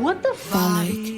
What the fuck?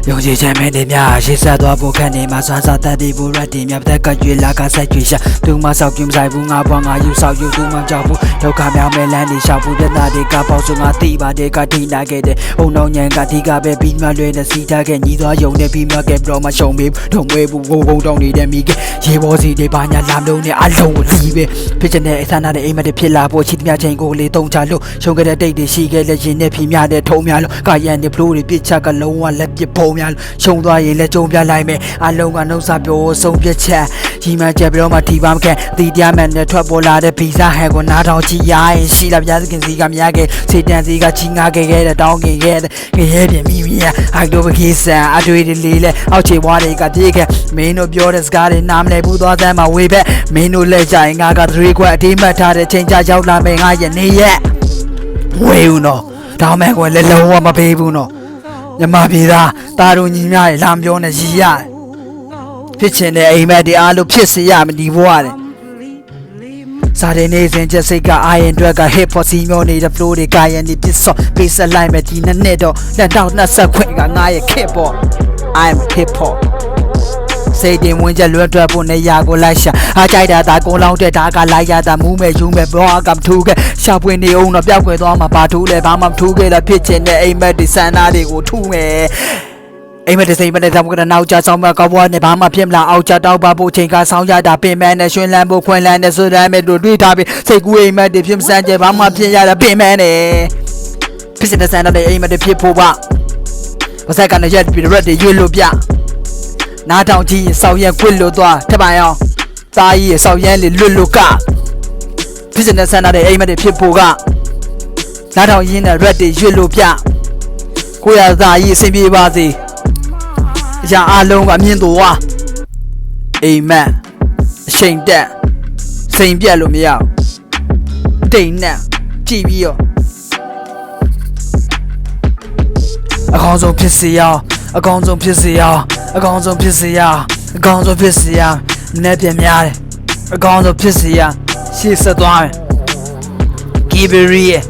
ယုံကြည်ချက်မင်းတွေများရှေ့ဆက်သွားဖို့ခက်နေမှာစွမ်းစားတတ်ပြီးဖို့ရက်တင်မြတ်တဲ့ကရွေလာကဆက်ကြွေရှာသူမဆောက်ပြမဆိုင်ဘူးငါဘွားငါယူဆောက်ယူသူမကြောက်ဘူးဒုက္ခမြောင်မဲ့လမ်းတွေရှောက်ဖို့ပြဿနာတွေကပေါ့ဆိုငါတိပါတဲ့ကထိနာခဲ့တဲ့ဘုံတော်ညံကတိကပဲပြီးမှလွယ်တဲ့စီထားခဲ့ညီသွားယုံနဲ့ပြီးမှခဲ့ပြီးတော့မှရှုံပေးထုံမွေးဘူးဝုံတောင်းနေတဲ့မိကရေဘောစီတွေဘာညာလာမလို့နဲ့အလုံးကိုလီးပဲဖြစ်ချင်တဲ့အဆန္ဒနဲ့အိမ်မက်တွေဖြစ်လာဖို့ချီတမြချိန်ကိုလေတုံချလို့ရှုံခဲ့တဲ့တိတ်တွေရှိခဲ့လက်ရင်နဲ့ဖြီးများတဲ့ထုံများလို့ကာယံနဲ့ဖလိုးတွေပြစ်ချက်ကလုံးဝလက်ပစ်ပုံများလို့ရှုံသွားရင်လက်ကြုံပြလိုက်မယ်အလုံးကနှုတ်ဆက်ပြောဆုံးပြချက်ကြီးမှကြပြီးတော့မှဒီပါမခဲ့တီတရားမှန်နဲ့ထွက်ပေါ်လာတဲ့ဗီဇဟဲကိုနားထောင်ကြည့်ရရင်ရှိလာပြသခင်စီကများခဲ့စေတန်စီကချီငါခဲ့တဲ့တောင်းခဲ့တဲ့ငရဲပြင်မိမိအိုက်တိုဘကေဆန်အတွေ့တွေလေးလဲအောက်ခြေဝါးတွေကပြေးခဲ့မင်းတို့ပြောတဲ့စကားတွေနားမလည်ဘူးသွားစမ်းမှာဝေဘက်မင်းတို့လက်ကြရင်ငါက3ခွက်အတိမတ်ထားတဲ့ချိန်ကြရောက်လာမယ်ငါရဲ့နေရက်ဝေဦးနော်တောင်းမဲ့ကွယ်လည်းလုံးဝမပေးဘူးနော်ညမပြေသားတာတို့ညီမရဲ့လာမပြောနဲ့ရီရဖြစ်ချင်တဲ့အိမ်မက်တွေအားလို့ဖြစ်စေရမဒီဘွားတဲ့စားတဲ့နေစဉ်ချက်စိတ်ကအာရင်အတွက်က hip hop စီမျိုးနေတဲ့ flow တွေကရင်ဒီပစ်စော့ပေးဆက်လိုက်မယ်ဒီနှစ်တော့2020ခွင့်ကငါရဲ့ hip hop I'm hip hop စိတ်တင်ဝင်ချက်လွတ်ထွက်ဖို့နေရာကိုလိုက်ရှာအားကြိုက်တာဒါကုန်းလောင်းတဲ့ဒါကလိုက်ရတာမူးမဲ့ယူမဲ့ဘောကမထူးခဲ့ရှာပွင့်နေအောင်တော့ပျောက်ကွယ်သွားမှာဘာထူးလဲဘာမှမထူးခဲ့လားဖြစ်ချင်တဲ့အိမ်မက်ဒီစန္ဒာတွေကိုထူးမယ်အိမ်မက်ဒီစိတ်မနဲ့တောင်းကနောက်ကြဆောင်မကောက်ဘွားနဲ့ဘာမှဖြစ်မလားအောက်ကြတောက်ပါဖို့ချိန်ကဆောင်းရတာပင်မနဲ့ရွှင်လန်းဖို့ခွင်လန်းနဲ့ဆိုရမ်းမဲ့တို့တွေးထားပြီးစိတ်ကူးအိမ်မက်ဒီဖြစ်မစမ်းကြဘာမှဖြစ်ရတာပင်မနဲ့ဖြစ်ချင်တဲ့စန္ဒာတွေအိမ်မက်ဒီဖြစ်ဖို့ပါဘာစက်ကနေရက်ပြီးရက်တွေရွေ့လို့ပြနားထောင်ကြည့်စောက်ရက်ခွစ်လို့သွားထပ်ပါအောင်သားကြီးစောက်ရက်လေးလွတ်လို့ကဖြစ်တဲ့ဆန္ဒတဲ့အိမ်မက်တွေဖြစ်ဖို့ကနားထောင်ရင်းနဲ့ red တွေရွတ်လို့ပြကိုရသားကြီးအဆင်ပြေပါစေအရာအလုံးကအမြင့်တော်ဝါအိမ်မက်အချိန်တက်စိန်ပြက်လို့မရဘူးတိတ်နဲ့ကြည့်ပြီးတော့အကောင်းဆုံးဖြစ်စေရအကောင်းဆုံးဖြစ်စေရအကောင်းဆုံးဖြစ်စေရအကောင်းဆုံးဖြစ်စေရနည်းပြန်များတယ်အကောင်းဆုံးဖြစ်စေရရှေ့ဆက်သွားမယ် Give it real